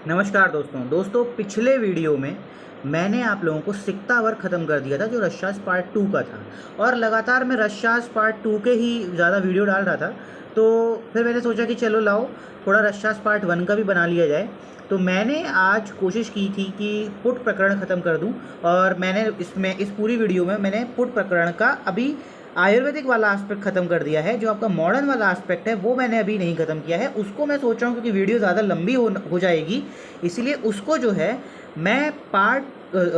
नमस्कार दोस्तों पिछले वीडियो में मैंने आप लोगों को सिकता वर्क ख़त्म कर दिया था जो रश्शास पार्ट 2 का था और लगातार मैं रश्शास पार्ट 2 के ही ज़्यादा वीडियो डाल रहा था। तो फिर मैंने सोचा कि चलो लाओ थोड़ा रश्शास पार्ट 1 का भी बना लिया जाए। तो मैंने आज कोशिश की थी कि पुट प्रकरण ख़त्म कर दूं और मैंने इस पूरी वीडियो में मैंने पुट प्रकरण का अभी आयुर्वेदिक वाला एस्पेक्ट ख़त्म कर दिया है। जो आपका मॉडर्न वाला एस्पेक्ट है वो मैंने अभी नहीं ख़त्म किया है, उसको मैं सोच रहा हूँ क्योंकि वीडियो ज़्यादा लंबी हो जाएगी, इसलिए उसको जो है मैं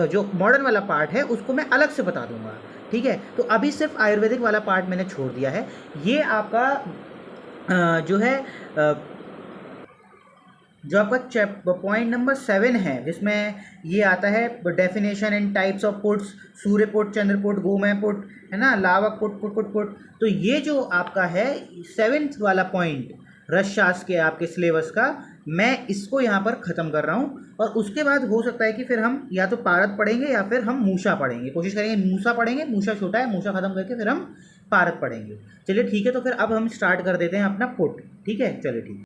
जो मॉडर्न वाला पार्ट है उसको मैं अलग से बता दूंगा। ठीक है, तो अभी सिर्फ आयुर्वेदिक वाला पार्ट मैंने छोड़ दिया है। ये आपका जो है जो आपका पॉइंट नंबर 7 है जिसमें ये आता है डेफिनेशन एंड टाइप्स ऑफ पुट्स, सूर्य पुट, चंद्र पुट, गोमय पुट, है ना, लावक पुट, पुट पुट पुट। तो ये जो आपका है 7th वाला पॉइंट रसशास्त्र के आपके सिलेबस का, मैं इसको यहाँ पर ख़त्म कर रहा हूँ और उसके बाद हो सकता है कि फिर हम या तो पारद पढ़ेंगे या फिर हम मूषा पढ़ेंगे। कोशिश करेंगे मूषा पढ़ेंगे, मूषा छोटा है, मूषा ख़त्म करके फिर हम पारद पढ़ेंगे। चलिए ठीक है, तो फिर अब हम स्टार्ट कर देते हैं अपना पुट। ठीक है, चलिए ठीक।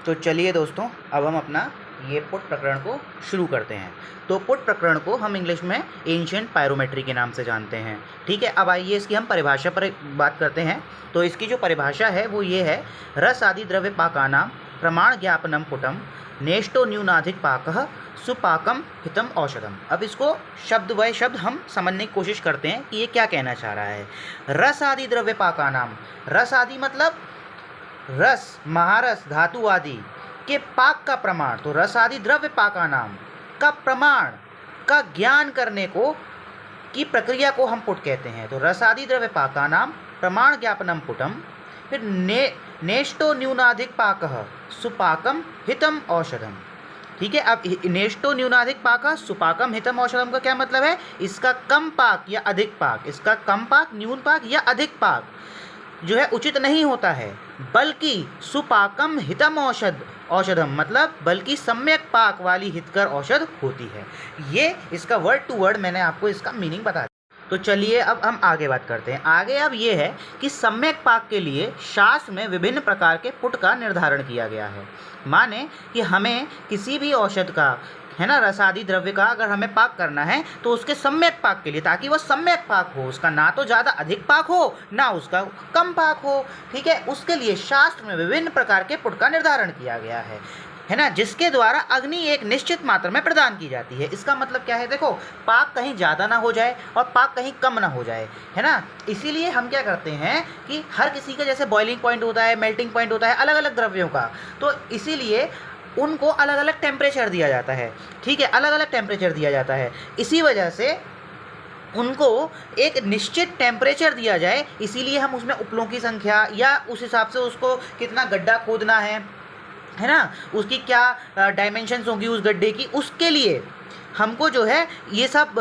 तो चलिए दोस्तों, अब हम अपना ये पुट प्रकरण को शुरू करते हैं। तो पुट प्रकरण को हम इंग्लिश में एंशिएंट पायरोमेट्री के नाम से जानते हैं। ठीक है, अब आइए इसकी हम परिभाषा पर बात करते हैं। तो इसकी जो परिभाषा है वो ये है, रस आदि द्रव्य पाकानां प्रमाण ज्ञापनम पुटम नेष्टो न्यूनाधिक पाकः सुपाकम हितम औषधम। अब इसको शब्द बाय शब्द हम समझने की कोशिश करते हैं कि ये क्या कहना चाह रहा है। रस आदि द्रव्य पाकानां, रस आदि मतलब रस, महारस, धातु आदि के पाक का प्रमाण, तो रस आदि द्रव्य पाकानाम का प्रमाण का ज्ञान करने को की प्रक्रिया को हम पुट कहते हैं। तो रस आदि द्रव्य पाकानाम प्रमाण ज्ञापनम पुटम, फिर नेष्टो न्यूनाधिक पाकः सुपाकम हितम औषधम। ठीक है, अब नेष्टो न्यूनाधिक पाक सुपाकम हितम औषधम का क्या मतलब है? इसका कम पाक या अधिक पाक, इसका कम पाक, न्यून पाक या अधिक पाक जो है उचित नहीं होता है, बल्कि सुपाकम हितम औषधम मतलब बल्कि सम्यक पाक वाली हितकर औषध होती है। ये इसका वर्ड टू वर्ड मैंने आपको इसका मीनिंग बता दिया। तो चलिए अब हम आगे बात करते हैं। आगे अब ये है कि सम्यक पाक के लिए शास्त्र में विभिन्न प्रकार के पुट का निर्धारण किया गया है। माने कि हमें किसी भी औषध का, है ना, रसादि द्रव्य का अगर हमें पाक करना है तो उसके सम्यक पाक के लिए, ताकि वह सम्यक पाक हो, उसका ना तो ज़्यादा अधिक पाक हो ना उसका कम पाक हो। ठीक है, उसके लिए शास्त्र में विभिन्न प्रकार के पुट का निर्धारण किया गया है ना, जिसके द्वारा अग्नि एक निश्चित मात्रा में प्रदान की जाती है। इसका मतलब क्या है? देखो, पाक कहीं ज़्यादा ना हो जाए और पाक कहीं कम ना हो जाए, है ना। इसीलिए हम क्या करते हैं कि हर किसी का जैसे बॉइलिंग पॉइंट होता है, मेल्टिंग पॉइंट होता है अलग अलग द्रव्यों का, तो इसीलिए उनको अलग अलग टेम्परेचर दिया जाता है। ठीक है, अलग अलग टेम्परेचर दिया जाता है, इसी वजह से उनको एक निश्चित टेम्परेचर दिया जाए। इसीलिए हम उसमें उपलों की संख्या या उस हिसाब से उसको कितना गड्ढा खोदना है ना, उसकी क्या डायमेंशंस होंगी उस गड्ढे की, उसके लिए हमको जो है ये सब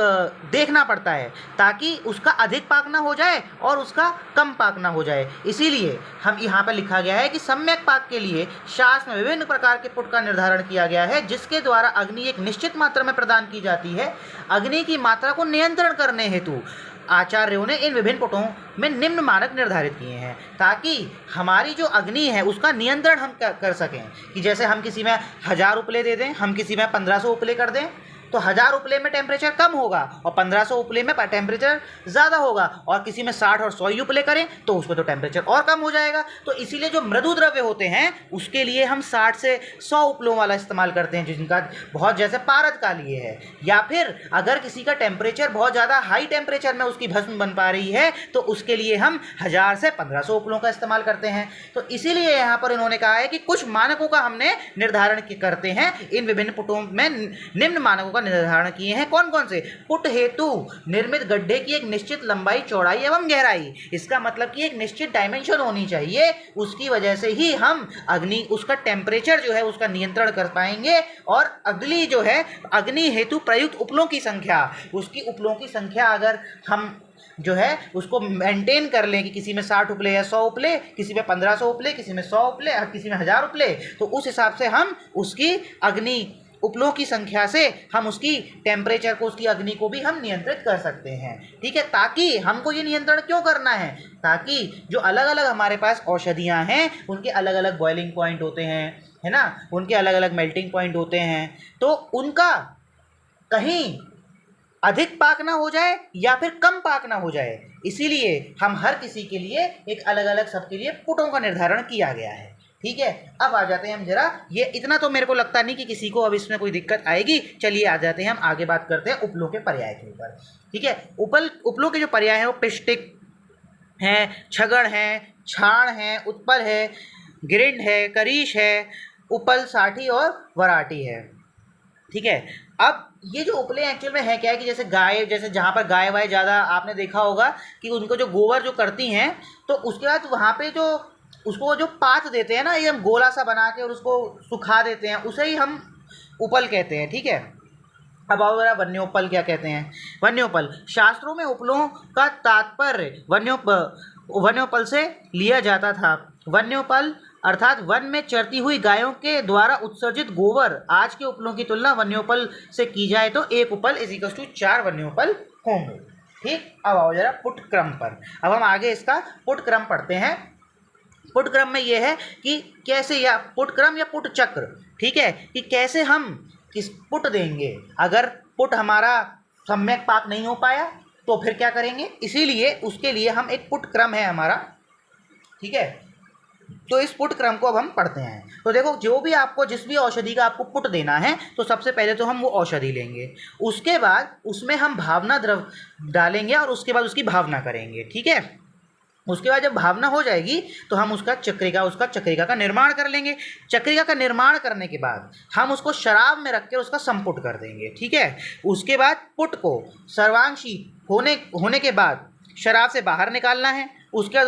देखना पड़ता है, ताकि उसका अधिक पाक ना हो जाए और उसका कम पाक ना हो जाए। इसीलिए हम यहाँ पर लिखा गया है कि सम्यक पाक के लिए शास्त्र में विभिन्न प्रकार के पुट का निर्धारण किया गया है, जिसके द्वारा अग्नि एक निश्चित मात्रा में प्रदान की जाती है। अग्नि की मात्रा को नियंत्रण करने हेतु आचार्यों ने इन विभिन्न पुटों में निम्न मानक निर्धारित किए हैं, ताकि हमारी जो अग्नि है उसका नियंत्रण हम कर सकें। कि जैसे हम किसी में 1000 उपले दे दें, हम किसी में 1500 उपले कर दें, तो 1000 उपले में टेम्परेचर कम होगा और 1500 उपले में टेम्परेचर ज़्यादा होगा, और किसी में 60 और 100 उपले करें तो उसमें तो टेम्परेचर और कम हो जाएगा। तो इसीलिए जो मृदु द्रव्य होते हैं उसके लिए हम 60 से 100 उपलों वाला इस्तेमाल करते हैं, जिनका बहुत जैसे पारद का लिए है। या फिर अगर किसी का टेम्परेचर बहुत ज़्यादा हाई टेम्परेचर में उसकी भस्म बन पा रही है तो उसके लिए हम 1000 से 1500 उपलों का इस्तेमाल करते हैं। तो इसीलिए यहाँ पर इन्होंने कहा है कि कुछ मानकों का हमने निर्धारण करते हैं। इन विभिन्न पुटों में निम्न मानकों निर्धारण किए हैं। कौन कौन से? पुट हेतु निर्मित गड्ढे की एक निश्चित लंबाई, चौड़ाई एवं गहराई। इसका मतलब कि एक निश्चित डायमेंशन होनी चाहिए, उसकी वजह से ही हम अग्नि उसका टेम्परेचर जो है उसका नियंत्रण कर पाएंगे। और अगली जो है अग्नि हेतु प्रयुक्त उपलों की संख्या, उसकी उपलों की संख्या अगर हम जो है उसको मेंटेन कर लें कि किसी में 60 उपले या 100 उपले, किसी में 1500 उपले, किसी में 100 उपले, किसी में 1000 उपले, तो उस हिसाब से हम उसकी अग्नि उपलों की संख्या से हम उसकी टेम्परेचर को, उसकी अग्नि को भी हम नियंत्रित कर सकते हैं। ठीक है, ताकि हमको ये नियंत्रण क्यों करना है? ताकि जो अलग अलग हमारे पास औषधियाँ हैं उनके अलग अलग बॉइलिंग पॉइंट होते हैं, है ना, उनके अलग अलग मेल्टिंग पॉइंट होते हैं, तो उनका कहीं अधिक पाक ना हो जाए या फिर कम पाक ना हो जाए, इसीलिए हम हर किसी के लिए एक अलग अलग सबके लिए पुटों का निर्धारण किया गया है। ठीक है, अब आ जाते हैं हम जरा, ये इतना तो मेरे को लगता नहीं कि किसी को अब इसमें कोई दिक्कत आएगी। चलिए आ जाते हैं हम आगे बात करते हैं उपलों के पर्याय के ऊपर। ठीक है, उपलों के जो पर्याय हैं वो पिष्टिक हैं, छगड़ हैं, छाण है, उत्पल है, गिरिंड है, करीश है, उपल, साठी और वराटी है। ठीक है, अब ये जो उपले एक्चुअल में है क्या है कि जैसे गाय, जैसे जहाँ पर गाय वाय ज़्यादा आपने देखा होगा कि उनको जो गोबर जो करती हैं, तो उसके बाद वहाँ पे जो उसको जो पात देते हैं ना, एकदम गोला सा बना के और उसको सुखा देते हैं, उसे ही हम उपल कहते हैं। ठीक है, अब आओ जरा वन्योपल क्या कहते हैं। वन्योपल, शास्त्रों में उपलों का तात्पर्य वन्योपल से लिया जाता था। वन्योपल अर्थात वन में चरती हुई गायों के द्वारा उत्सर्जित गोबर। आज के उपलों की तुलना वन्योपल से की जाए तो एक उपल इक्वल्स टू 4 वन्योपल होंगे। ठीक, अब आओ जरा पुट क्रम पर। अब हम आगे इसका पुट क्रम पढ़ते हैं। पुट क्रम में ये है कि कैसे, या पुट क्रम या पुट चक्र, ठीक है, कि कैसे हम किस पुट देंगे। अगर पुट हमारा सम्यक पाक नहीं हो पाया तो फिर क्या करेंगे, इसीलिए उसके लिए हम एक पुट क्रम है हमारा। ठीक है, तो इस पुट क्रम को अब हम पढ़ते हैं। तो देखो, जो भी आपको जिस भी औषधि का आपको पुट देना है, तो सबसे पहले तो हम वो औषधि लेंगे, उसके बाद उसमें हम भावना द्रव डालेंगे और उसके बाद उसकी भावना करेंगे। ठीक है, उसके बाद जब भावना हो जाएगी तो हम उसका चक्रिका का निर्माण कर लेंगे। चक्रिका का निर्माण करने के बाद हम उसको शराब में रख कर उसका संपुट कर देंगे। ठीक है, उसके बाद पुट को सर्वांगशीत होने के बाद शराब से बाहर निकालना है। उसके बाद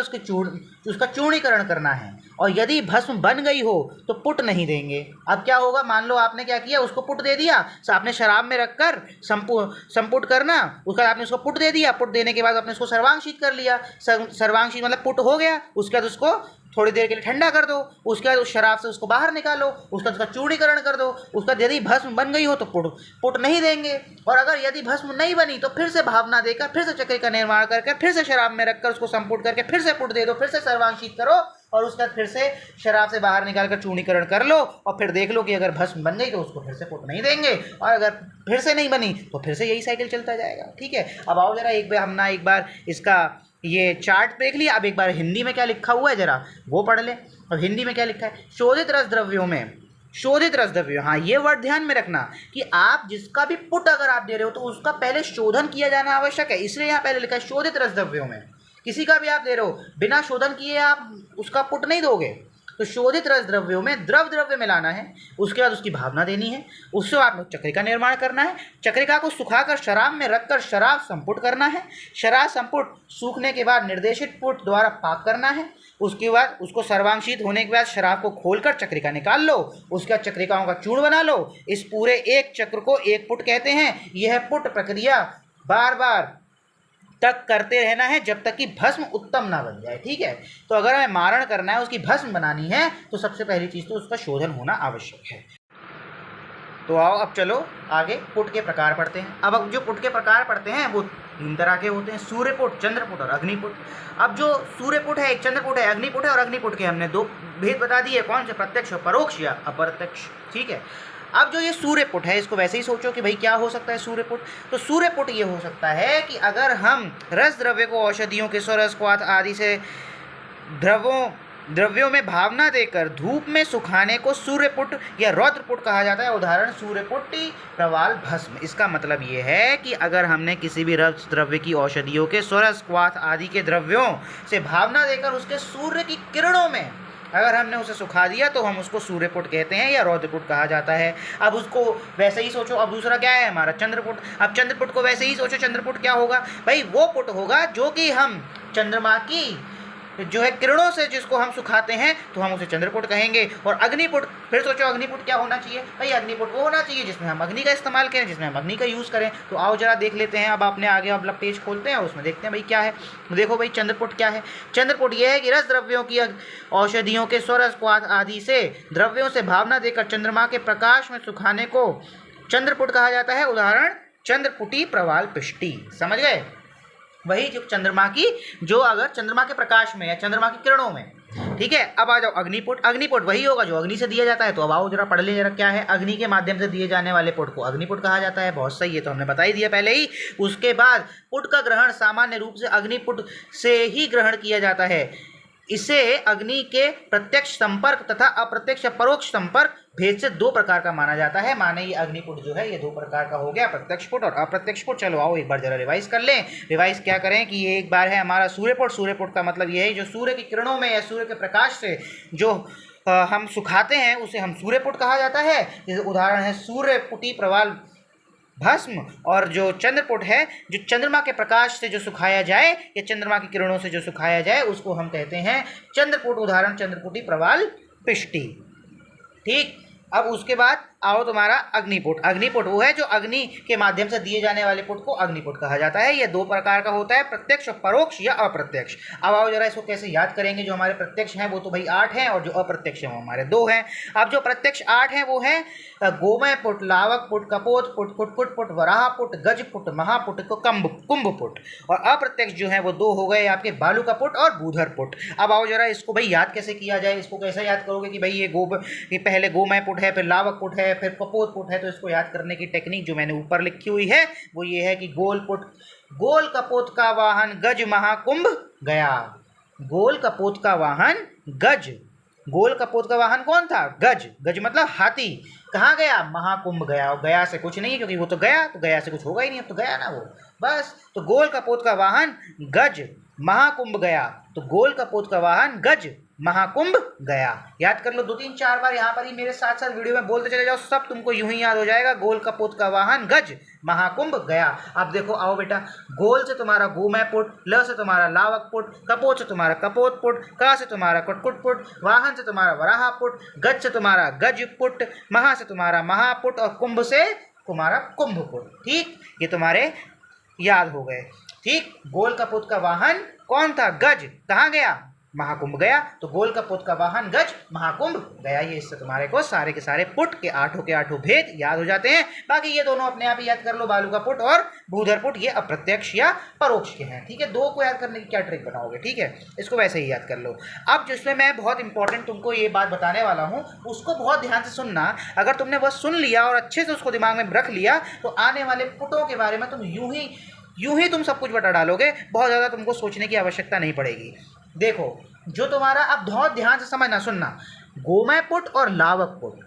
उसका चूर्णीकरण करना है, और यदि भस्म बन गई हो तो पुट नहीं देंगे। अब क्या होगा, मान लो आपने क्या किया, उसको पुट दे दिया, आपने शराब में रखकर संपुट करना, उसके बाद आपने उसको पुट दे दिया, पुट देने के बाद आपने उसको सर्वांगशीत कर लिया, सर्वांगशीत मतलब पुट हो गया। उसके बाद उसको थोड़ी देर के लिए ठंडा कर दो, उसके बाद उस शराब से उसको बाहर निकालो, उसका चूर्णीकरण कर दो। उसका यदि भस्म बन गई हो तो पुट नहीं देंगे, और अगर यदि भस्म नहीं बनी तो फिर से भावना देकर, फिर से चक्र का निर्माण करके, फिर से शराब में रखकर उसको संपुट करके फिर से पुट दे दो, फिर से सर्वांगशीत करो, और उसके बाद फिर से शराब से बाहर निकाल कर चूर्णीकरण कर लो, और फिर देख लो कि अगर भस्म बन गई तो उसको फिर से पुट नहीं देंगे, और अगर फिर से नहीं बनी तो फिर से यही साइकिल चलता जाएगा। ठीक है, अब आओ जरा एक बार इसका ये चार्ट देख लिया। अब एक बार हिंदी में क्या लिखा हुआ है जरा वो पढ़ लें। अब हिंदी में क्या लिखा है, शोधित रस द्रव्यों, हाँ ये वर्ड ध्यान में रखना कि आप जिसका भी पुट अगर आप दे रहे हो तो उसका पहले शोधन किया जाना आवश्यक है, इसलिए यहाँ पहले लिखा है शोधित रस द्रव्यों में। किसी का भी आप दे रहे हो, बिना शोधन किए आप उसका पुट नहीं दोगे। तो शोधित रस द्रव्यों में द्रव्य मिलाना है, उसके बाद उसकी भावना देनी है, उससे आपको चक्रिका निर्माण करना है। चक्रिका को सुखाकर शराब में रखकर शराब संपुट करना है। शराब संपुट सूखने के बाद निर्देशित पुट द्वारा पाक करना है। उसके बाद उसको सर्वांगशीत होने के बाद शराब को खोलकर चक्रिका निकाल लो, उसके बाद चक्रिकाओं का चूर्ण बना लो। इस पूरे एक चक्र को एक पुट कहते हैं। यह पुट प्रक्रिया बार बार तक करते रहना है जब तक कि भस्म उत्तम ना बन जाए। ठीक है, तो अगर हमें मारण करना है, उसकी भस्म बनानी है, तो सबसे पहली चीज़ तो उसका शोधन होना आवश्यक है। तो आओ अब चलो आगे पुट के प्रकार पढ़ते हैं। अब जो पुट के प्रकार पढ़ते हैं वो 3 तरह के होते हैं, सूर्यपुट, चंद्रपुट और अग्निपुट। अब जो सूर्यपुट है, एक चंद्रपुट है, अग्निपुट है, और अग्निपुट के हमने 2 भेद बता दिए, कौन से, प्रत्यक्ष परोक्ष या अप्रत्यक्ष। ठीक है, अब जो ये सूर्यपुट है इसको वैसे ही सोचो कि भाई क्या हो सकता है सूर्यपुट। तो सूर्यपुट ये हो सकता है कि अगर हम रस द्रव्य को औषधियों के स्वरस क्वाथ आदि से द्रव्यों में भावना देकर धूप में सुखाने को सूर्यपुट या रौद्रपुट कहा जाता है। उदाहरण सूर्यपुटी प्रवाल भस्म। इसका मतलब ये है कि अगर हमने किसी भी रस द्रव्य की औषधियों के स्वरस क्वाथ आदि के द्रव्यों से भावना देकर उसके सूर्य की किरणों में अगर हमने उसे सुखा दिया तो हम उसको सूर्यपुट कहते हैं या रौद्रपुट कहा जाता है। अब उसको वैसे ही सोचो। अब दूसरा क्या है हमारा, चंद्रपुट। अब चंद्रपुट को वैसे ही सोचो, चंद्रपुट क्या होगा भाई, वो पुट होगा जो कि हम चंद्रमा की जो है किरणों से जिसको हम सुखाते हैं तो हम उसे चंद्रपुट कहेंगे। और अग्निपुट, फिर सोचो अग्निपुट क्या होना चाहिए भाई, अग्निपुट वो होना चाहिए जिसमें हम अग्नि का इस्तेमाल करें, जिसमें हम अग्नि का यूज़ करें। तो आओ जरा देख लेते हैं। अब आपने आगे अब पेज खोलते हैं, उसमें देखते हैं भाई क्या है। देखो भाई चंद्रपुट क्या है। चंद्रपुट ये है कि रस द्रव्यों की औषधियों के स्वरस क्वाथ आदि से द्रव्यों से भावना देकर चंद्रमा के प्रकाश में सुखाने को चंद्रपुट कहा जाता है। उदाहरण चंद्रपुटी प्रवाल पिष्टि। समझ गए, वही जो चंद्रमा की, जो अगर चंद्रमा के प्रकाश में या चंद्रमा की किरणों में ठीक है। अब आ जाओ अग्निपुट। अग्निपुट वही होगा जो अग्नि से दिया जाता है। तो अब आओ जरा पढ़ ले जरा क्या है। अग्नि के माध्यम से दिए जाने वाले पुट को अग्निपुट कहा जाता है। बहुत सही है, तो हमने बता ही दिया पहले ही। उसके बाद पुट का ग्रहण सामान्य रूप से अग्निपुट से ही ग्रहण किया जाता है। इसे अग्नि के प्रत्यक्ष संपर्क तथा अप्रत्यक्ष परोक्ष संपर्क भेद से दो प्रकार का माना जाता है। माने ये अग्निपुट जो है ये दो प्रकार का हो गया, प्रत्यक्ष पुट और अप्रत्यक्ष पुट। चलो आओ एक बार जरा रिवाइज कर लें। रिवाइज क्या करें कि ये एक बार है हमारा सूर्यपुट। सूर्यपुट का मतलब ये है जो सूर्य की किरणों में या सूर्य के प्रकाश से जो हम सुखाते हैं उसे हम सूर्यपुट कहा जाता है। जैसे उदाहरण है सूर्यपुटी प्रवाल भस्म। और जो चंद्रपुट है जो चंद्रमा के प्रकाश से जो सुखाया जाए या चंद्रमा की किरणों से जो सुखाया जाए उसको हम कहते हैं चंद्रपुट। उदाहरण चंद्रपुटी प्रवाल पिष्टि। ठीक। अब उसके बाद आओ तुम्हारा अग्निपुट। अग्निपुट वो है जो अग्नि के माध्यम से दिए जाने वाले पुट को अग्निपुट कहा जाता है। ये दो प्रकार का होता है, प्रत्यक्ष परोक्ष या अप्रत्यक्ष। अब आओ जरा इसको कैसे याद करेंगे। जो हमारे प्रत्यक्ष हैं वो तो भाई 8 हैं और जो अप्रत्यक्ष हैं वो हमारे 2 हैं। अब जो प्रत्यक्ष 8 हैं वो हैं गोमय पुट, लावक पुट, कपोत पुट, कुटकुट पुट, वराह पुट, गज पुट, महापुट को कुंभ पुट। और अप्रत्यक्ष जो है वो 2 हो गए आपके बालुका पुट और बूधर पुट। अब आओ जरा इसको भाई याद कैसे किया जाए। इसको कैसे याद करोगे कि भाई ये पहले गोमय पुट है, फिर लावक पुट है, फिर कपोत पुट है। तो इसको याद करने की टेक्निक जो मैंने ऊपर लिखी हुई है वो ये है कि गोल पुट, गोल कपोत का वाहन गज महाकुंभ गया। गोल कपोत का वाहन गज। गोल कपोत का वाहन कौन था? गज। गज मतलब हाथी। कहाँ गया? महाकुंभ गया। और गया से कुछ नहीं है क्योंकि वो तो गया, तो गया से कुछ होगा ही नहीं, अब तो गया ना वो, बस। तो गोल कपोत का वाहन गज महाकुंभ गया। तो गोल कपोत का वाहन गज महाकुंभ गया। याद कर लो 2-3-4 बार यहाँ पर ही मेरे साथ साथ वीडियो में बोलते चले जाओ, सब तुमको यूं ही याद हो जाएगा। गोल कपोत का वाहन गज महाकुंभ गया। अब देखो आओ बेटा, गोल से तुम्हारा गोमय पुट, ल से तुम्हारा लावक पुट, कपोत से तुम्हारा कपोत पुट, क से तुम्हारा कुटकुट पुट, वाहन से तुम्हारा वराह पुट, गज से तुम्हारा गज पुट, महा से तुम्हारा महापुट और कुंभ से तुम्हारा कुंभ पुट। ठीक, ये तुम्हारे याद हो गए। ठीक, गोल कपोत का वाहन कौन था? गज। कहाँ गया? महाकुंभ गया। तो गोल कपोत का वाहन गज महाकुंभ गया। ये इससे तुम्हारे को सारे के सारे पुट के 8 के 8 भेद याद हो जाते हैं। बाकी ये दोनों अपने आप ही याद कर लो, बालुका पुट और बूधर पुट, ये अप्रत्यक्ष या परोक्ष के हैं। ठीक है, 2 को याद करने की क्या ट्रिक बनाओगे? ठीक है, इसको वैसे ही याद कर लो। अब जिसमें मैं बहुत इंपॉर्टेंट तुमको ये बात बताने वाला हूँ उसको बहुत ध्यान से सुनना। अगर तुमने वह सुन लिया और अच्छे से उसको दिमाग में रख लिया तो आने वाले पुटों के बारे में तुम यूं ही तुम सब कुछ बता डालोगे। बहुत ज़्यादा तुमको सोचने की आवश्यकता नहीं पड़ेगी। देखो, जो तुम्हारा, अब बहुत ध्यान से समझना सुनना, गोमय पुट और लावक पुट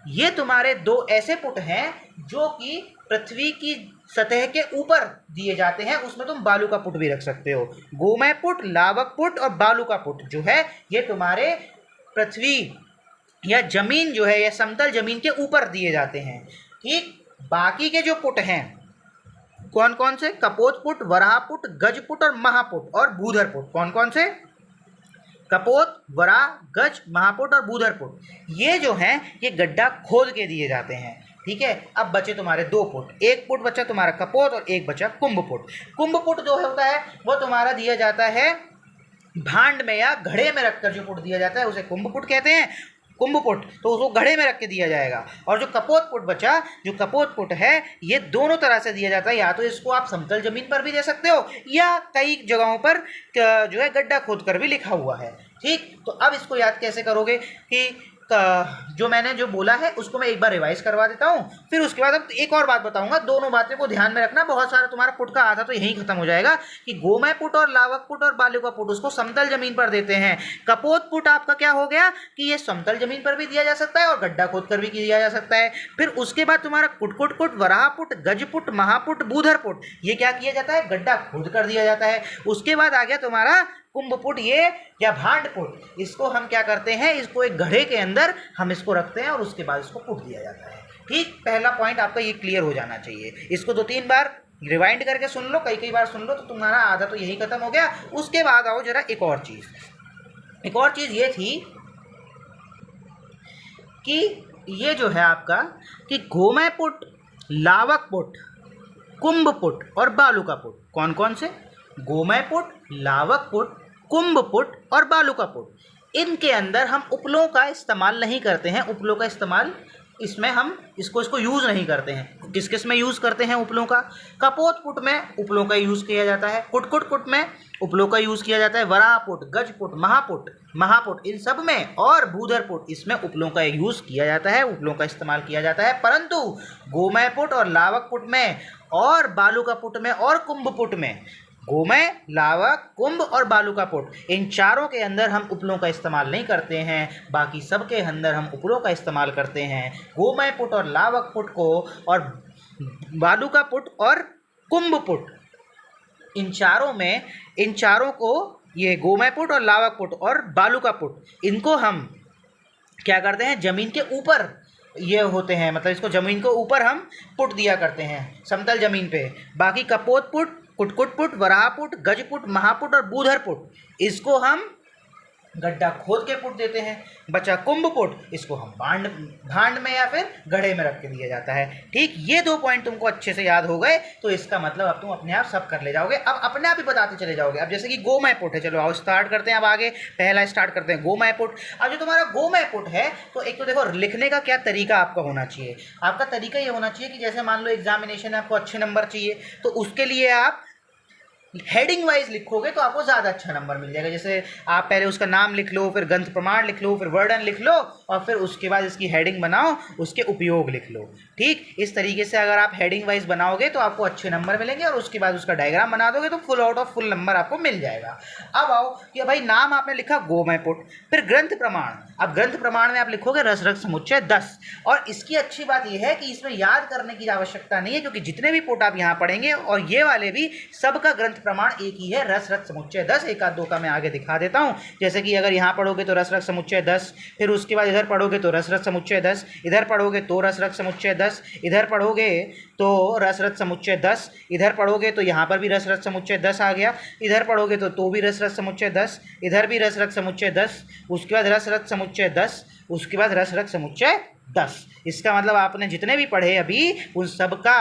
ये तुम्हारे 2 ऐसे पुट हैं जो कि पृथ्वी की सतह के ऊपर दिए जाते हैं। उसमें तुम बालू का पुट भी रख सकते हो। गोमय पुट, लावक पुट और बालू का पुट जो है ये तुम्हारे पृथ्वी या जमीन जो है या समतल जमीन के ऊपर दिए जाते हैं। ठीक, बाकी के जो पुट हैं कौन कौन से? कपोत पुट, वराह पुट, गज पुट और महापुट और बूधर पुट। कौन कौन से? कपोत, वराह, गज, महापुट और बूधर पुट। ये जो हैं ये गड्ढा खोद के दिए जाते हैं। ठीक है, अब बचे तुम्हारे 2 पुट। एक पुट बचा तुम्हारा कपोत और एक बचा कुंभ पुट। कुंभ पुट जो होता है वो तुम्हारा दिया जाता है भांड में या घड़े में रखकर जो पुट दिया जाता है उसे कुंभ पुट कहते हैं। कुंभ पुट तो उसको घड़े में रख के दिया जाएगा। और जो कपोत पुट बचा, जो कपोत पुट है ये दोनों तरह से दिया जाता है। या तो इसको आप समतल जमीन पर भी दे सकते हो या कई जगहों पर जो है गड्ढा खोद कर भी लिखा हुआ है। ठीक, तो अब इसको याद कैसे करोगे कि जो मैंने जो बोला है उसको मैं एक बार रिवाइज करवा देता हूँ, फिर उसके बाद अब एक और बात बताऊंगा। दोनों बातें को ध्यान में रखना। बहुत सारा तुम्हारा पुट का आधा तो यहीं खत्म हो जाएगा कि गोमय पुट और लावक पुट और बालुका पुट उसको समतल जमीन पर देते हैं। कपोत पुट आपका क्या हो गया कि ये समतल जमीन पर भी दिया जा सकता है और गड्ढा खोद कर भी दिया जा सकता है। फिर उसके बाद तुम्हारा कुटकुट पुट, वराह पुट, गज पुट, महापुट, बूधर पुट, ये क्या किया जाता है? गड्ढा खोद कर दिया जाता है। उसके बाद आ गया तुम्हारा कुंभ पुट, ये या भांड पुट। इसको हम क्या करते हैं? इसको एक घड़े के अंदर हम इसको रखते हैं और उसके बाद इसको पुट दिया जाता है। ठीक, पहला पॉइंट आपका ये क्लियर हो जाना चाहिए। इसको 2-3 बार रिवाइंड करके सुन लो, कई बार सुन लो तो तुम्हारा आधा तो यही खत्म हो गया। उसके बाद आओ जरा एक और चीज़ ये थी कि ये जो है आपका कि गोमय पुट, लावक पुट, कुंभ पुट और बालुका पुट कौन कौन से? गोमय पुट, लावक पुट, कुंभ पुट और बालुका पुट। इनके अंदर हम उपलों का इस्तेमाल नहीं करते हैं। उपलों का इस्तेमाल इसमें हम इसको यूज़ नहीं करते हैं। किस किस में यूज़ करते हैं उपलों का? कपोत पुट में उपलों का यूज़ किया जाता है, कुट कुट पुट में उपलों का यूज़ किया जाता है, वराह पुट, गज पुट, महापुट इन सब में, और भूधर पुट इसमें उपलों का यूज़ किया जाता है, उपलों का इस्तेमाल किया जाता है। परंतु गोमय पुट और लावक पुट में और बालुका पुट में और कुंभ पुट में, गोमय, लावक, कुंभ और बालुका पुट, इन चारों के अंदर हम उपलों का इस्तेमाल नहीं करते हैं। बाकी सब के अंदर हम उपलों का इस्तेमाल करते हैं। गोमय पुट और लावक पुट को और बालुका पुट और कुंभ पुट, इन चारों में, इन चारों को, ये गोमय पुट और लावक पुट और बालुका पुट, इनको हम क्या करते हैं, जमीन के ऊपर ये होते हैं, मतलब इसको जमीन के ऊपर हम पुट दिया करते हैं, समतल जमीन पे। बाकी कपोत पुट, कुटकुट पुट, वराह पुट, गज पुट, महापुट और बूधर पुट, इसको हम गड्ढा खोद के पुट देते हैं। बचा कुंभ पुट, इसको हम भांड में या फिर गड्ढे में रख के दिया जाता है। ठीक, ये 2 पॉइंट तुमको अच्छे से याद हो गए तो इसका मतलब अब तुम अपने आप सब कर ले जाओगे, अब अपने आप ही बताते चले जाओगे। अब जैसे कि गोमय पुट है, चलो आओ स्टार्ट करते हैं। अब आगे पहला स्टार्ट करते हैं गोमय पुट। अब जो तुम्हारा गोमय पुट है, तो एक तो देखो लिखने का क्या तरीका आपका होना चाहिए। आपका तरीका ये होना चाहिए कि जैसे मान लो एग्जामिनेशन में आपको अच्छे नंबर चाहिए, तो उसके लिए आप हेडिंग वाइज लिखोगे तो आपको ज़्यादा अच्छा नंबर मिल जाएगा। जैसे आप पहले उसका नाम लिख लो, फिर ग्रंथ प्रमाण लिख लो, फिर वर्णन लिख लो, और फिर उसके बाद इसकी हेडिंग बनाओ, उसके उपयोग लिख लो। ठीक, इस तरीके से अगर आप हेडिंग वाइज बनाओगे तो आपको अच्छे नंबर मिलेंगे, और उसके बाद उसका डायग्राम बना दोगे तो full out of full number आपको मिल जाएगा। अब आओ कि भाई नाम आपने लिखा गोमय पुट, फिर ग्रंथ प्रमाण। अब ग्रंथ प्रमाण में आप लिखोगे रस रग समुच्चय 10, और इसकी अच्छी बात यह है कि इसमें याद करने की आवश्यकता नहीं है, क्योंकि जितने भी पुट आप यहाँ पढ़ेंगे और ये वाले भी, सबका ग्रंथ प्रमाण एक ही है, रस रग समुच्चय 10। एक आध दो का मैं आगे दिखा देता हूँ। जैसे कि अगर यहाँ पढ़ोगे तो रस रग समुच्चय 10, फिर उसके बाद इधर पढ़ोगे तो रस रग समुच्चय 10, इधर पढ़ोगे तो रस रग समुच्चय 10, इधर पढ़ोगे तो रस रग समुच्चय 10, इधर पढ़ोगे तो यहाँ पर भी रस रग समुच्चय 10 आ गया, इधर पढ़ोगे तो भी रस रग समुच्चय 10, इधर भी रस रग समुच्चय 10, उसके बाद रस रग समुच्चय 10, उसके बाद रस रग समुच्चय 10। इसका मतलब आपने जितने भी पढ़े अभी उन सब का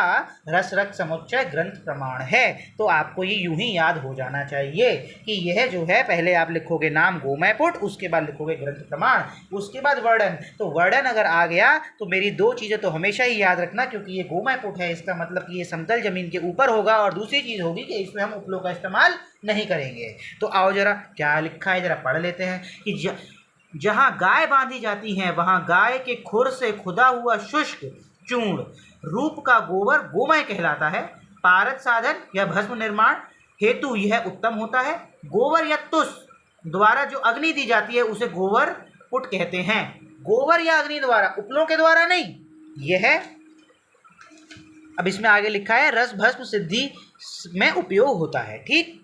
रस रग समुच्चय ग्रंथ प्रमाण है। तो आपको ये यूं ही याद हो जाना चाहिए कि यह जो है, पहले आप लिखोगे नाम गोमय पुट, उसके बाद लिखोगे ग्रंथ प्रमाण, उसके बाद वर्णन। तो वर्णन अगर आ गया तो मेरी 2 चीज़ें तो हमेशा ही याद रखना, क्योंकि ये गोमय पुट है, इसका मतलब कि ये समतल जमीन के ऊपर होगा, और दूसरी चीज़ होगी कि इसमें हम उपलों का इस्तेमाल नहीं करेंगे। तो आओ जरा क्या लिखा है जरा पढ़ लेते हैं कि जहाँ गाय बांधी जाती हैं वहाँ गाय के खुर से खुदा हुआ शुष्क चूर्ण रूप का गोबर गोमय कहलाता है। पारद साधन या भस्म निर्माण हेतु यह उत्तम होता है। गोबर या तुष द्वारा जो अग्नि दी जाती है उसे गोबर पुट कहते हैं। गोबर या अग्नि द्वारा, उपलों के द्वारा नहीं। यह है, अब इसमें आगे लिखा है रस भस्म सिद्धि में उपयोग होता है। ठीक,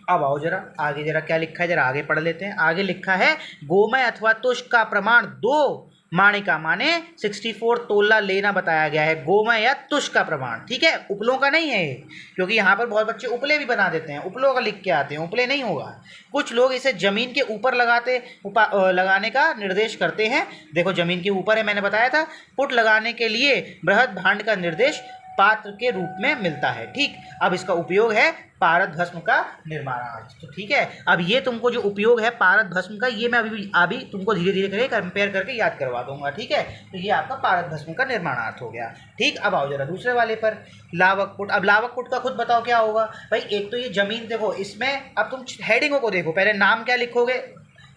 अब आओ जरा आगे, जरा क्या लिखा है जरा आगे पढ़ लेते हैं। आगे लिखा है गोमय अथवा तुष का प्रमाण 2 माणिका माने 64 तोला लेना बताया गया है। गोमय या तुष का प्रमाण, ठीक है, उपलों का नहीं है, क्योंकि यहाँ पर बहुत बच्चे उपले भी बना देते हैं, उपलों का लिख के आते हैं, उपले नहीं होगा। कुछ लोग इसे जमीन के ऊपर लगाने का निर्देश करते हैं। देखो जमीन के ऊपर है, मैंने बताया था। पुट लगाने के लिए बृहद भांड का निर्देश पात्र के रूप में मिलता है। ठीक, अब इसका उपयोग है पारद भस्म का निर्माणार्थ। तो ठीक है, अब ये तुमको जो उपयोग है पारद भस्म का, ये मैं अभी तुमको धीरे धीरे करके कंपेयर करके याद करवा दूंगा। ठीक है, तो ये आपका पारद भस्म का निर्माणार्थ हो गया। ठीक, अब आओ जरा दूसरे वाले पर, लावक पुट। अब लावक पुट का खुद बताओ क्या होगा भाई। एक तो ये जमीन देखो, इसमें अब तुम हेडिंगों को देखो, पहले नाम क्या लिखोगे,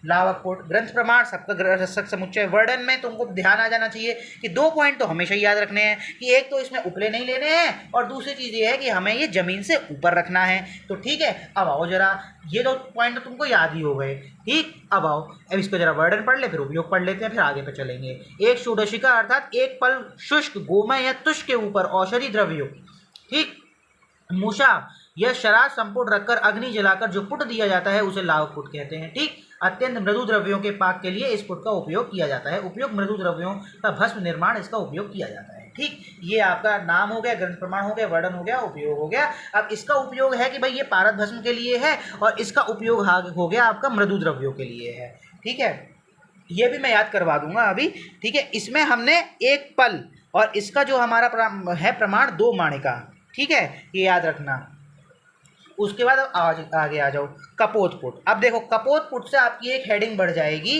लावक पुट, ग्रंथ प्रमाण, सबका रस रग समुच्चय। वर्णन में तुमको ध्यान आ जाना चाहिए कि 2 पॉइंट तो हमेशा ही याद रखने हैं, कि एक तो इसमें उपले नहीं लेने हैं, और दूसरी चीज़ ये है कि हमें ये जमीन से ऊपर रखना है। तो ठीक है, अब आओ जरा, ये 2 पॉइंट तो तुमको याद ही हो गए। ठीक, अब आओ, अब इसको जरा वर्णन पढ़ ले, फिर उपयोग पढ़ लेते हैं, फिर आगे पे चलेंगे। एक षोडशिका अर्थात एक पल शुष्क गोमय या तुष के ऊपर औषधि द्रव्यों, ठीक, मूषा यह शराब संपुट रखकर अग्नि जलाकर जो पुट दिया जाता है उसे लावक पुट कहते हैं। ठीक, अत्यंत मृदु द्रव्यों के पाक के लिए इस पुट का उपयोग किया जाता है। उपयोग मृदु द्रव्यों का भस्म निर्माण, इसका उपयोग किया जाता है। ठीक, ये आपका नाम हो गया, ग्रंथ प्रमाण हो गया, वर्णन हो गया, उपयोग हो गया। अब इसका उपयोग है कि भाई ये पारद भस्म के लिए है, और इसका उपयोग हो गया आपका मृदु द्रव्यों के लिए है। ठीक है, ये भी मैं याद करवा दूंगा अभी। ठीक है, इसमें हमने एक पल, और इसका जो हमारा है प्रमाण 2 माणिका। ठीक है, ये याद रखना। उसके बाद आगे आ जाओ, कपोत पुट। अब देखो कपोत पुट से आपकी एक हेडिंग बढ़ जाएगी,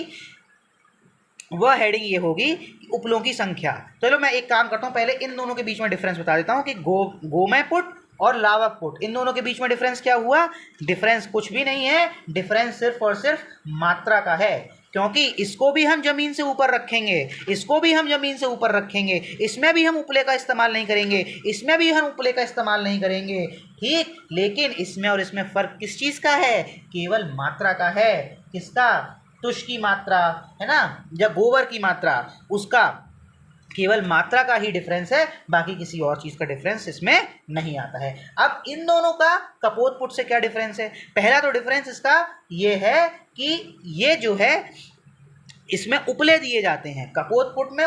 वह हेडिंग ये होगी उपलों की संख्या। चलो मैं एक काम करता हूँ, पहले इन दोनों के बीच में डिफरेंस बता देता हूँ कि गोमय पुट और लावक पुट, इन दोनों के बीच में डिफरेंस क्या हुआ। डिफरेंस कुछ भी नहीं है, डिफरेंस सिर्फ और सिर्फ मात्रा का है, क्योंकि इसको भी हम जमीन से ऊपर रखेंगे, इसको भी हम जमीन से ऊपर रखेंगे, इसमें भी हम उपले का इस्तेमाल नहीं करेंगे, इसमें भी हम उपले का इस्तेमाल नहीं करेंगे, ठीक। लेकिन इसमें और इसमें फर्क किस चीज़ का है, केवल मात्रा का है। किसका, तुष की मात्रा है ना, या गोबर की मात्रा, उसका केवल मात्रा का ही डिफरेंस है, बाकी किसी और चीज़ का डिफरेंस इसमें नहीं आता है। अब इन दोनों का कपोत पुट से क्या डिफरेंस है। पहला तो डिफरेंस इसका ये है कि ये जो है इसमें उपले दिए जाते हैं कपोत पुट में,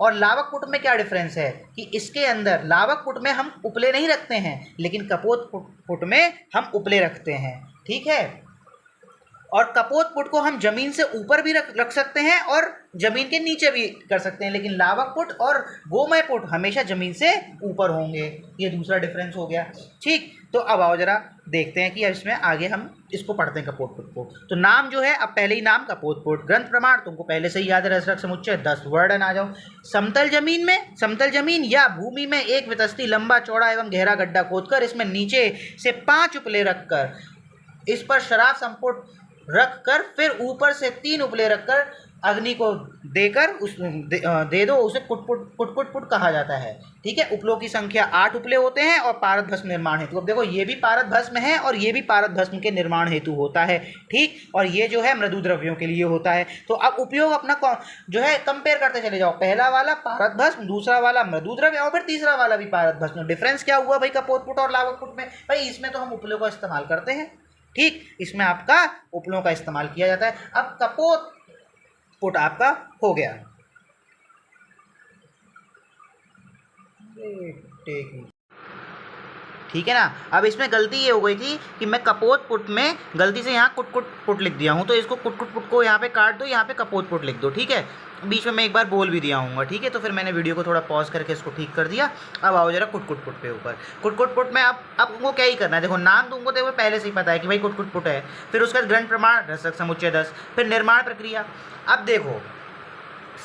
और लावक पुट में क्या डिफरेंस है कि इसके अंदर लावक पुट में हम उपले नहीं रखते हैं, लेकिन कपोत पुट में हम उपले रखते हैं, ठीक है। और कपोत पुट को हम जमीन से ऊपर भी रख सकते हैं और जमीन के नीचे भी कर सकते हैं, लेकिन लावक पुट और गोमय पुट हमेशा जमीन से ऊपर होंगे। ये दूसरा डिफरेंस हो गया, ठीक। तो अब आओ जरा देखते हैं कि अब इसमें आगे हम इसको पढ़ते हैं कपोत पुट को। तो नाम जो है, अब पहले ही नाम कपोत पुट। ग्रंथ प्रमाण तुमको पहले से ही याद है, रसरक समुच्चय 10 वर्णन आ जाओ। समतल जमीन या भूमि में एक वितस्ती लंबा चौड़ा एवं गहरा गड्ढा खोदकर इसमें नीचे से 5 उपले रखकर इस पर शराब संपुट रखकर फिर ऊपर से 3 उपले रखकर अग्नि को देकर दे दो, उसे कुटकुट पुट कहा जाता है, ठीक है। उपलों की संख्या 8 उपले होते हैं और पारद भस्म निर्माण हेतु, अब देखो ये भी पारद भस्म है और ये भी पारद भस्म के निर्माण हेतु होता है, ठीक। और ये जो है मृदु द्रव्यों के लिए होता है। तो अब उपयोग अपना जो है कंपेयर करते चले जाओ, पहला वाला पारद भस्म, दूसरा वाला मृदु द्रव्य और फिर तीसरा वाला भी पारद भस्म। डिफरेंस क्या हुआ भाई कपोत पुट और लावक पुट में, भाई इसमें तो हम उपलों का इस्तेमाल करते हैं, ठीक, इसमें आपका उपलों का इस्तेमाल किया जाता है। अब कपोत पुट आपका हो गया, ठीक है ना। अब इसमें गलती ये हो गई थी कि मैं कपोत पुट में गलती से यहाँ कुटकुट पुट लिख दिया हूँ, तो इसको कुटकुट पुट को यहाँ पे काट दो, यहाँ पे कपोत पुट लिख दो, ठीक है। बीच में मैं एक बार बोल भी दिया हूँ, ठीक है। तो फिर मैंने वीडियो को थोड़ा पॉज करके इसको ठीक कर दिया। अब आओ जरा कुटकुट पुट पे ऊपर। कुटकुट पुट में अब तुमको क्या ही करना है, देखो नाम तुमको देखो पहले से ही पता है कि भाई कुटकुट पुट है, फिर उसका ग्रंथ प्रमाण रसरक समुच्चय 10, फिर निर्माण प्रक्रिया। अब देखो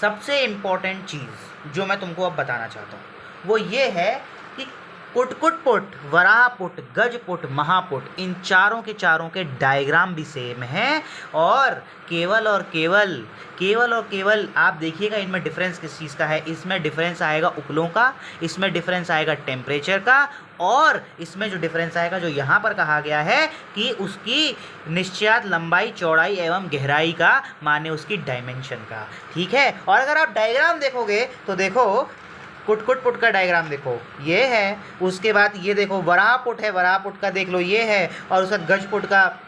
सबसे इम्पोर्टेंट चीज़ जो मैं तुमको अब बताना चाहता हूँ वो ये है कि कुटकुट पुट, वराह पुट, गज पुट, महापुट, इन चारों के डायग्राम भी सेम हैं, और केवल आप देखिएगा इनमें डिफरेंस किस चीज़ का है। इसमें डिफरेंस आएगा उपलों का, इसमें डिफरेंस आएगा टेम्परेचर का, और इसमें जो डिफरेंस आएगा जो यहाँ पर कहा गया है कि उसकी निश्चयात लंबाई, चौड़ाई एवं गहराई का, माने उसकी डायमेंशन का, ठीक है। और अगर आप डायग्राम देखोगे तो देखो कुटकुट पुट का डायग्राम देखो ये है, उसके बाद ये देखो वराह पुट है, वराह पुट का देख लो ये है, और उसका गज पुट का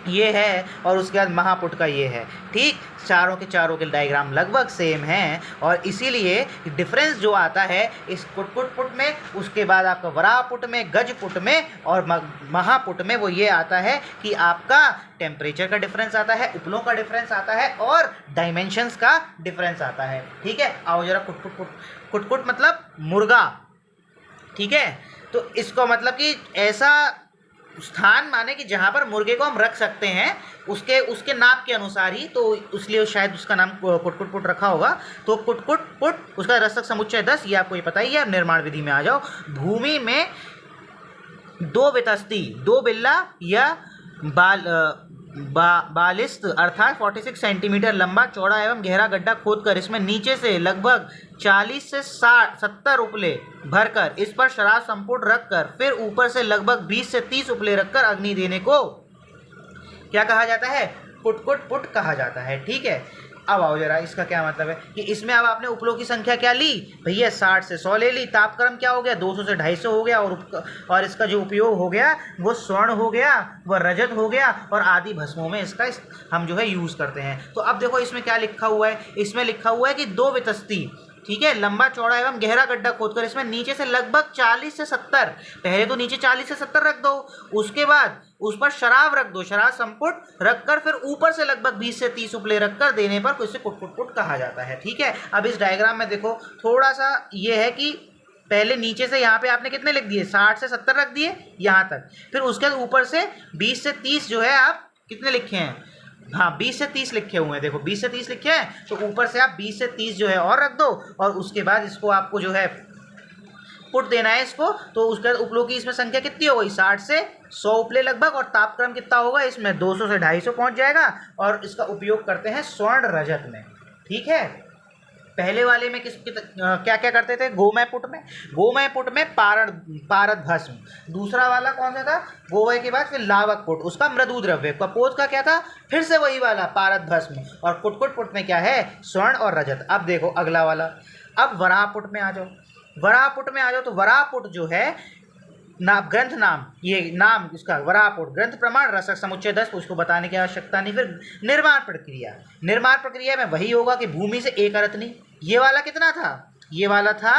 ये है, और उसके बाद महापुट का ये है, ठीक। चारों के डायग्राम लगभग सेम हैं, और इसीलिए डिफरेंस जो आता है इस कुटकुट पुट में, उसके बाद आपका वराह पुट में, गज पुट में और महापुट में, वो ये आता है कि आपका टेम्परेचर का डिफरेंस आता है, उपलों का डिफरेंस आता है और डायमेंशंस का डिफरेंस आता है, ठीक है। आओ जरा कुटकुट मतलब मुर्गा, ठीक है। तो इसको मतलब कि ऐसा स्थान माने कि जहाँ पर मुर्गे को हम रख सकते हैं, उसके नाप के अनुसार ही, तो इसलिए शायद उसका नाम कुटकुट पुट रखा होगा। तो कुटकुट पुट, उसका रसक समुच्चय 10, ये आपको ये पता ही है। निर्माण विधि में आ जाओ। भूमि में 2 वितस्ती, 2 बिल्ला या बालिस्त अर्थात 46 सेंटीमीटर लंबा, चौड़ा एवं गहरा गड्ढा खोदकर इसमें नीचे से लगभग 40 से 70 उपले भरकर इस पर शराब संपुट रखकर फिर ऊपर से लगभग 20 से 30 उपले रखकर अग्नि देने को क्या कहा जाता है, कुटकुट पुट कहा जाता है, ठीक है। अब आओ जरा इसका क्या मतलब है कि इसमें अब आपने उपलों की संख्या क्या ली भैया, 60 से 100 ले ली। तापक्रम क्या हो गया, 200 से 250 हो गया, और इसका जो उपयोग हो गया वो स्वर्ण हो गया, वह रजत हो गया, और आदि भस्मों में इसका हम जो है यूज़ करते हैं। तो अब देखो इसमें क्या लिखा हुआ है, इसमें लिखा हुआ है कि 2 वितस्ती, ठीक है, लंबा चौड़ा एवं गहरा गड्ढा खोदकर इसमें नीचे से लगभग 40 से 70, पहले तो नीचे 40 से 70 रख दो, उसके बाद उस पर शराब रख दो, शराब संपुट रखकर फिर ऊपर से लगभग 20 से 30 उपले रखकर देने पर इसे कुटकुट पुट कहा जाता है, ठीक है। अब इस डायग्राम में देखो थोड़ा सा ये है कि पहले नीचे से यहाँ पे आपने कितने लिख दिए, 60 से 70 रख दिए यहाँ तक, फिर उसके ऊपर से 20 से 30 जो है आप कितने लिखे हैं, हाँ 20 से 30 लिखे हुए हैं, देखो 20 से 30 लिखे हैं, तो ऊपर से आप 20 से 30 जो है और रख दो, और उसके बाद इसको आपको जो है पुट देना है इसको। तो उसके उपलों की इसमें संख्या कितनी हो गई, 60 से 100 उपले लगभग, और तापक्रम कितना होगा इसमें 200 से 250 पहुंच जाएगा। और इसका उपयोग करते हैं स्वर्ण रजत में, ठीक है। पहले वाले में क्या क्या करते थे, गोमय पुट में पारद भस्म। दूसरा वाला कौन सा था, गोमय के बाद फिर लावक पुट, उसका मृदु द्रव्य। कपोत का क्या था, फिर से वही वाला पारद भस्म। और कुटकुट पुट में क्या है, स्वर्ण और रजत। अब देखो अगला वाला, अब वराह पुट में आ जाओ। तो वराह पुट जो है ग्रंथ नाम, ये नाम इसका वराह पुट, ग्रंथ प्रमाण रसक समुच्चय 10, उसको बताने की आवश्यकता नहीं। फिर निर्माण प्रक्रिया में वही होगा कि भूमि से एक अरतनी। ये वाला कितना था, ये वाला था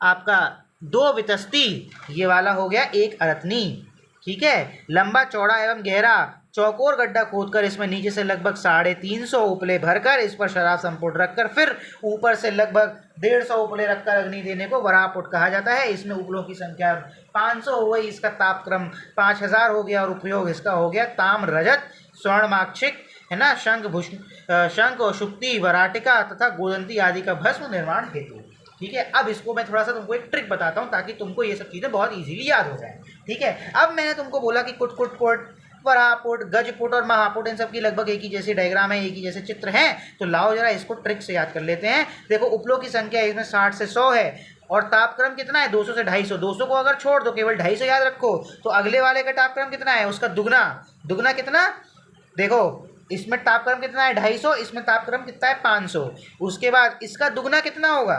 आपका 2 वितस्ती, ये वाला हो गया 1 अरतनी, ठीक है। लंबा चौड़ा एवं गहरा चौकोर गड्ढा खोदकर इसमें नीचे से लगभग 350 उपले भरकर इस पर शराब संपुट रखकर फिर ऊपर से लगभग 150 उपले रखकर अग्नि देने को वराहपुट कहा जाता है। इसमें उपलों की संख्या 500 हो गई, इसका तापक्रम 5000 हो गया, और उपयोग इसका हो गया ताम्र रजत स्वर्ण माक्षिक, है ना, शंख और शुक्ति वराटिका तथा गोदंती आदि का भस्म निर्माण हेतु, ठीक है। अब इसको मैं थोड़ा सा तुमको एक ट्रिक बताता हूँ ताकि तुमको ये सब चीज़ें बहुत इजीली याद हो जाए, ठीक है। अब मैंने तुमको बोला कि कुटकुट पुट, वराहपुट, गजपुट और महापुट, इन सब की लगभग एक ही जैसी डायग्राम है, एक ही जैसे चित्र हैं। तो लाओ जरा इसको ट्रिक से याद कर लेते हैं। देखो उपलों की संख्या इसमें 60 से 100 है, और तापक्रम कितना है 200 से 250। 200 को अगर छोड़ दो, केवल 250 याद रखो, तो अगले वाले का तापक्रम कितना है, उसका दुगना कितना, देखो इसमें तापक्रम कितना है 250, इसमें तापक्रम कितना है 500। उसके बाद इसका दुगना कितना होगा,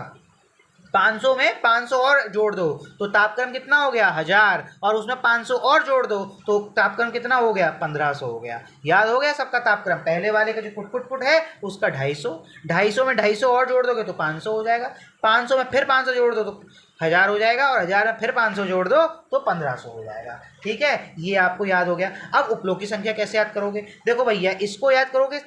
500 में 500 और जोड़ दो तो तापक्रम कितना हो गया 1000, और उसमें 500 और जोड़ दो तो तापक्रम कितना हो गया 1500 हो गया। याद हो गया सबका तापक्रम। पहले वाले का जो कुट है उसका 250 में 250 और जोड़ दोगे तो 500 हो जाएगा, 500 में फिर 500 जोड़ दो तो 1000 हो जाएगा, और 1000 में फिर 500 जोड़ दो तो 1500 हो जाएगा, ठीक है। ये आपको याद हो गया। अब उपलों की संख्या कैसे याद करोगे, देखो भैया इसको याद करोगे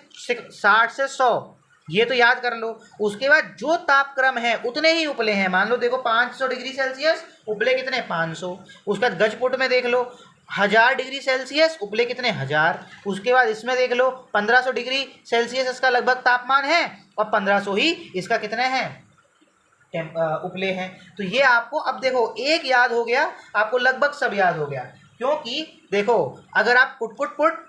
60 से 100, ये तो याद कर लो। उसके बाद जो तापक्रम है उतने ही उपले हैं, मान लो देखो 500 डिग्री सेल्सियस, उपले कितने 500। उसके बाद गजपुट में देख लो 1000 डिग्री सेल्सियस, उपले कितने 1000। उसके बाद इसमें देख लो 1500 डिग्री सेल्सियस इसका लगभग तापमान है, और 1500 ही इसका कितने हैं उपले हैं। तो ये आपको अब देखो एक याद हो गया, आपको लगभग सब याद हो गया। क्योंकि देखो अगर आप कुटकुट पुट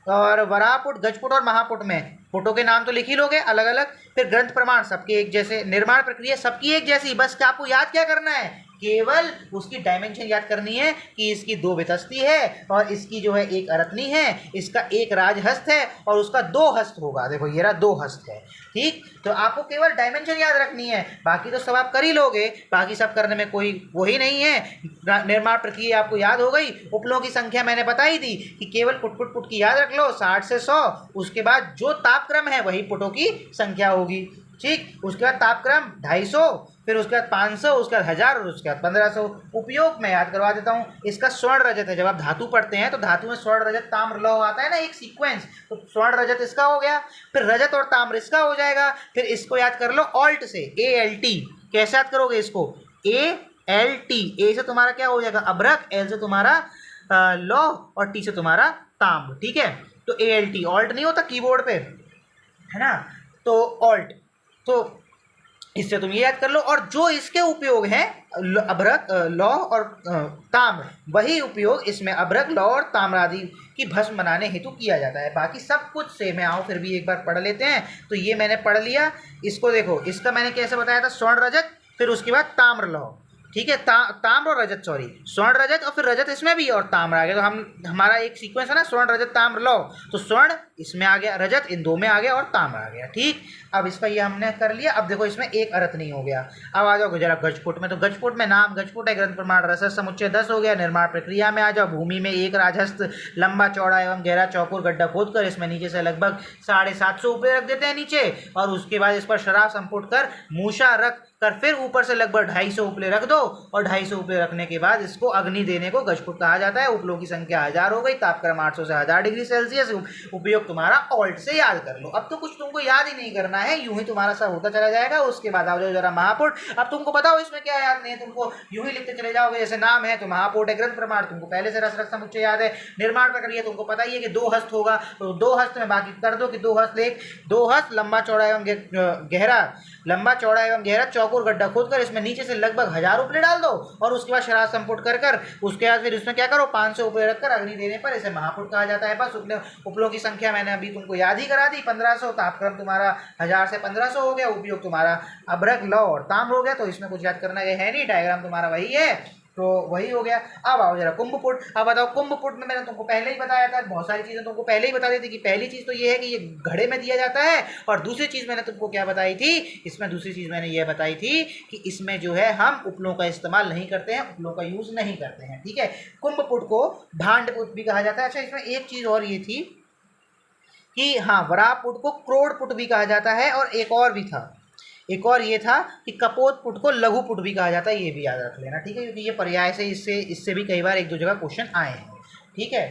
और वराहपुट, गजपुट और महापुट में पुटों के नाम तो लिख ही लोगे अलग अलग, फिर ग्रंथ प्रमाण सबके एक जैसे, निर्माण प्रक्रिया सबकी एक जैसी, बस आपको याद क्या करना है, केवल उसकी डायमेंशन याद करनी है कि इसकी 2 वितस्ती है, और इसकी जो है 1 अरतनी है, इसका 1 राजहस्त है, और उसका 2 हस्त होगा। देखो ये रहा 2 हस्त है, ठीक। तो आपको केवल डायमेंशन याद रखनी है, बाकी तो सब आप कर ही लोगे, बाकी सब करने में कोई वही नहीं है। निर्माण प्रक्रिया आपको याद हो गई। उपलों की संख्या मैंने बताई थी कि केवल कुटकुट पुट की याद रख लो 60 से 100, उसके बाद जो तापक्रम है वही पुटों की संख्या होगी, ठीक। उसके बाद तापक्रम 250, फिर उसके बाद 500, उसके बाद 1000, और उसके बाद 1500। उपयोग मैं याद करवा देता हूँ, इसका स्वर्ण रजत है। जब आप धातु पढ़ते हैं तो धातु में स्वर्ण रजत ताम्र लौह आता है ना, एक सीक्वेंस, तो स्वर्ण रजत इसका हो गया, फिर रजत और ताम्र इसका हो जाएगा। फिर इसको याद कर लो ऑल्ट से, ALT। कैसे याद करोगे इसको, ALT, ए से तुम्हारा क्या हो जाएगा अभ्रक, एल से तुम्हारा लौह, और टी से तुम्हारा ताम्र, ठीक है। तो ALT, ऑल्ट नहीं होता कीबोर्ड पे, है ना, तो ऑल्ट, तो इससे तुम ये याद कर लो। और जो इसके उपयोग हैं अभ्रक, लौह और ताम्र, वही उपयोग इसमें अभ्रक, लौह और ताम्र आदि की भस्म बनाने हेतु किया जाता है। बाकी सब कुछ सेम है। आओ फिर भी एक बार पढ़ लेते हैं। तो ये मैंने पढ़ लिया, इसको देखो, इसका मैंने कैसे बताया था, स्वर्ण रजत, फिर उसके बाद ताम्र लौह, ठीक है, ताम्र और रजत, सॉरी स्वर्ण रजत, और फिर रजत इसमें भी और ताम्र आ गया। तो हमारा एक सीक्वेंस है ना, स्वर्ण रजत ताम्र लौह, तो स्वर्ण इसमें आ गया, रजत इन 2 में आ गया, और ताम्र आ गया, ठीक। अब इसका ये हमने कर लिया। अब देखो इसमें 1 अरत नहीं हो गया। अब आ जाओ जरा गजपुट में। तो गजपुट में नाम गजपुट है, ग्रंथ प्रमाण रसद समुच्चय 10 हो गया। निर्माण प्रक्रिया में आ जाओ, भूमि में 1 राजहस्त लंबा चौड़ा एवं गहरा चौकोर गड्ढा खोदकर इसमें नीचे से लगभग 750 उपले रख देते हैं नीचे, और उसके बाद इस पर शराब संपुट कर मूसा रख कर फिर ऊपर से लगभग 250 उपले रख दो, और 250 उपले रखने के बाद इसको अग्नि देने को गजपुट कहा जाता है। उपलों की संख्या 1000 हो गई, तापक्रम 800 से 1000 डिग्री सेल्सियस। उपयोग तुम्हारा ऑल्ट से याद कर लो। अब तो कुछ तुमको याद ही नहीं करना करना है, यूं ही तुम्हारा सब होता चला जाएगा। उसके बाद आओ जरा महापुट। अब तुमको बताओ इसमें क्या याद नहीं है, तुमको यूं ही लिखते चले जाओगे। जैसे नाम है तो महापुट है, ग्रंथ प्रमाण तुमको पहले से रस रक्त समुच्चय याद है, निर्माण प्रक्रिया तुमको पता ही है कि 2 हस्त होगा, तो 2 हस्त में बाकी कर दो कि 2 हस्त लेख, 2 हस्त लंबा चौड़ा एवं गहरा, लंबा चौड़ा एवं गहरा चौकोर गड्ढा खोदकर इसमें नीचे से लगभग 1000 उपले डाल दो और उसके बाद शराब संपुट कर उसके बाद फिर इसमें क्या करो 500 उपले रखकर अग्नि देने पर इसे महापुट कहा जाता है। बस उपलों की संख्या मैंने अभी तुमको याद ही करा दी 1500। तापक्रम तुम्हारा 1000 से 1500 हो गया, उपयोग तुम्हारा अभ्रक लौ और ताम्र हो गया, तो इसमें कुछ याद करना है नहीं, डायग्राम तुम्हारा वही है, तो वही हो गया। अब आओ जरा कुंभपुट। अब बताओ कुंभपुट में मैंने तुमको पहले ही बताया था, बहुत सारी चीज़ें तुमको पहले ही बता दी थी कि पहली चीज़ तो ये है कि ये घड़े में दिया जाता है, और दूसरी चीज़ मैंने तुमको क्या बताई थी इसमें, दूसरी चीज़ मैंने ये बताई थी कि इसमें जो है हम उपलों का इस्तेमाल नहीं करते हैं, उपलों का यूज़ नहीं करते हैं, ठीक है। कुंभपुट को भांडपुट भी कहा जाता है। अच्छा, इसमें एक चीज़ और ये थी कि हाँ, वराहपुट को क्रोड़पुट भी कहा जाता है, और एक और भी था, एक और ये था कि कपोतपुट को लघुपुट भी कहा जाता है, ये भी याद रख लेना, ठीक है, क्योंकि ये पर्याय से इससे भी कई बार 1-2 जगह क्वेश्चन आए हैं, ठीक है।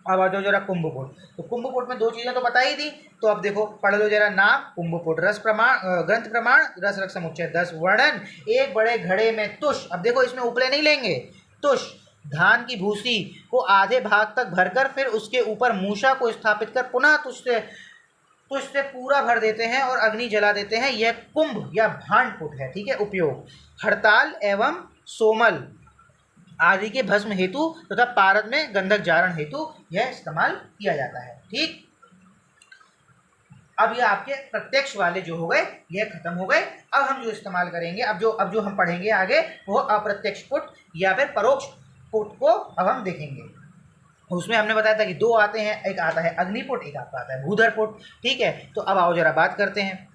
अब आ जाओ जरा कुंभपुट। तो कुंभपुट में 2 चीज़ें तो बता ही दी, तो अब देखो पढ़ लो जरा नाम कुंभपुट। रस प्रमाण, ग्रंथ प्रमाण, रस रक्त समुच्चय 10 वर्णन, एक बड़े घड़े में तुष। अब देखो इसमें उपले नहीं लेंगे, तुष धान की भूसी को आधे भाग तक भरकर फिर उसके ऊपर मूषा को स्थापित कर पुनः तुष से पूरा भर देते हैं और अग्नि जला देते हैं, यह कुंभ या भांडपुट है, ठीक है। उपयोग हड़ताल एवं सोमल आदि के भस्म हेतु तथा पारद में गंधक जारण हेतु यह इस्तेमाल किया जाता है, ठीक। अब ये आपके प्रत्यक्ष वाले जो हो गए ये खत्म हो गए। अब हम जो इस्तेमाल करेंगे, अब जो हम पढ़ेंगे आगे वो अप्रत्यक्ष पुट या फिर परोक्ष पुट को अब हम देखेंगे। उसमें हमने बताया था कि 2 आते हैं, एक आता है अग्निपुट, एक आपका आता है भूधरपुट, ठीक है। तो अब आओ जरा बात करते हैं,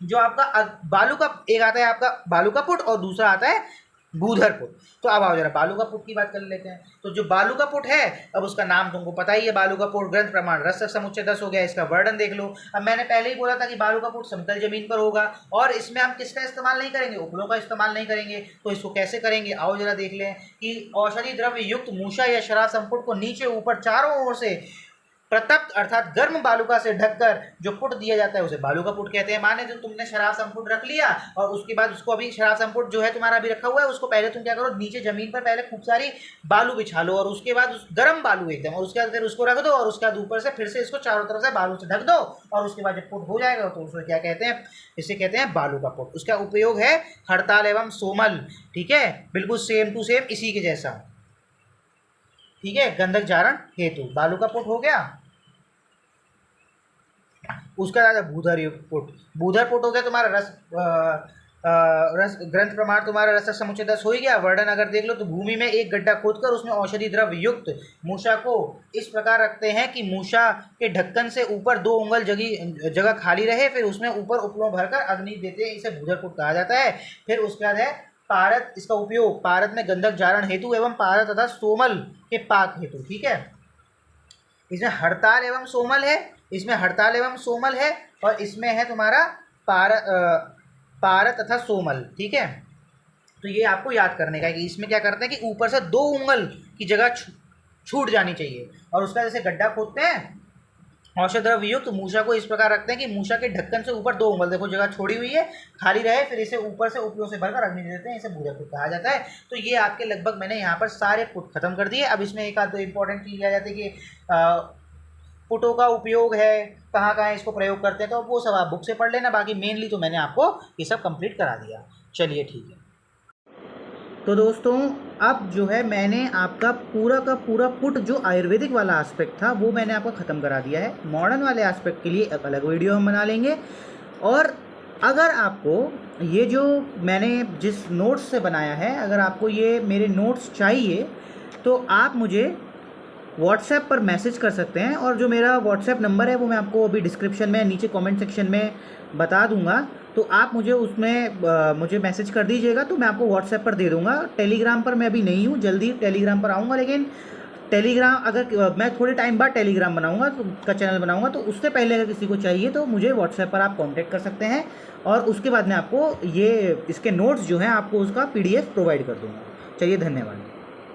जो आपका बालू का एक आता है आपका बालू का पुट और दूसरा आता है भूधरपुट। तो अब आओ जरा बालू का पुट की बात कर लेते हैं। तो जो बालू का पुट है, अब उसका नाम तुमको पता ही है, बालू का पुट ग्रंथ प्रमाण रस समुच्चय 10 हो गया, इसका वर्णन देख लो। अब मैंने पहले ही बोला था कि बालू का पुट समतल जमीन पर होगा और इसमें हम किसका इस्तेमाल नहीं करेंगे, उपलों का इस्तेमाल नहीं करेंगे। तो इसको कैसे करेंगे, आओ जरा देख लें कि औषधि द्रव्य युक्त मूषा या शराब संपुट को नीचे ऊपर चारों ओर से प्रतप्त अर्थात गर्म बालुका से ढककर जो पुट दिया जाता है उसे बालू का पुट कहते हैं। माने जो तुमने शराब संपुट रख लिया और उसके बाद उसको अभी शराब संपुट जो है तुम्हारा अभी रखा हुआ है, उसको पहले तुम क्या करो, नीचे जमीन पर पहले खूब सारी बालू बिछा लो और उसके बाद उस गर्म बालू एकदम, और उसके बाद फिर उसको रख दो और उसके बाद ऊपर से फिर से इसको चारों तरफ से बालू से ढक दो और उसके बाद जब पुट हो जाएगा तो उसको क्या कहते हैं, इसे कहते हैं बालू का पुट। उसका उपयोग है हड़ताल एवं सोमल, ठीक है, बिल्कुल सेम टू सेम इसी के जैसा, ठीक है, गंधक जारण हेतु बालू का पुट हो गया। उसका आता है भूधर पुट। भूधर पुट हो गया तुम्हारा रस ग्रंथ प्रमाण तुम्हारा रस समुच्चय 10 हो ही गया। वर्णन अगर देख लो तो भूमि में एक गड्ढा खोदकर उसमें औषधि द्रव्य युक्त मूषा को इस प्रकार रखते हैं कि मूषा के ढक्कन से ऊपर 2 उंगल जगह खाली रहे, फिर उसमें ऊपर उपलों भरकर अग्नि देते हैं, इसे भूधर पुट कहा जाता है। फिर उसके बाद है पारद, इसका उपयोग पारद में गंधक जारण हेतु एवं पारद तथा सोमल के पाक हेतु, ठीक है। इसमें हड़ताल एवं सोमल है, इसमें हड़ताल एवं सोमल है और इसमें है तुम्हारा पारद तथा सोमल, ठीक है। तो ये आपको याद करने का है कि इसमें क्या करते हैं कि ऊपर से 2 उंगल की जगह छूट जानी चाहिए और उसका जैसे गड्ढा खोदते हैं औषध द्रव्य युक्त मूषा को इस प्रकार रखते हैं कि मूषा के ढक्कन से ऊपर 2 उंगल, देखो जगह छोड़ी हुई है खाली रहे, फिर इसे ऊपर से उपलों से भरकर अग्नि दे देते हैं, इसे भूधर पुट कहा जाता है। तो ये आपके लगभग मैंने यहाँ पर सारे पुट खत्म कर दिए। अब इसमें एक आध 2 इंपॉर्टेंट चीज़ आ जाती है कि पुटों का उपयोग है, कहाँ कहाँ इसको प्रयोग करते हैं, तो वो सब आप बुक से पढ़ लेना। बाकी मेनली तो मैंने आपको ये सब कंप्लीट करा दिया। चलिए ठीक है। तो दोस्तों अब जो है मैंने आपका पूरा का पूरा पुट जो आयुर्वेदिक वाला एस्पेक्ट था वो मैंने आपको ख़त्म करा दिया है। मॉडर्न वाले एस्पेक्ट के लिए एक अलग वीडियो हम बना लेंगे। और अगर आपको ये जो मैंने जिस नोट्स से बनाया है, अगर आपको ये मेरे नोट्स चाहिए तो आप मुझे व्हाट्सएप पर मैसेज कर सकते हैं, और जो मेरा व्हाट्सएप नंबर है वो मैं आपको अभी डिस्क्रिप्शन में नीचे कमेंट सेक्शन में बता दूंगा, तो आप मुझे उसमें मुझे मैसेज कर दीजिएगा तो मैं आपको व्हाट्सएप पर दे दूंगा। टेलीग्राम पर मैं अभी नहीं हूँ, जल्दी टेलीग्राम पर आऊँगा, लेकिन टेलीग्राम अगर मैं थोड़े टाइम बाद टेलीग्राम बनाऊँगा तो का चैनल बनाऊँगा, तो उससे पहले अगर किसी को चाहिए तो मुझे व्हाट्सएप पर आप कॉन्टैक्ट कर सकते हैं और उसके बाद मैं आपको ये इसके नोट्स जो हैं आपको उसका PDF प्रोवाइड कर दूँगा। चलिए, धन्यवाद।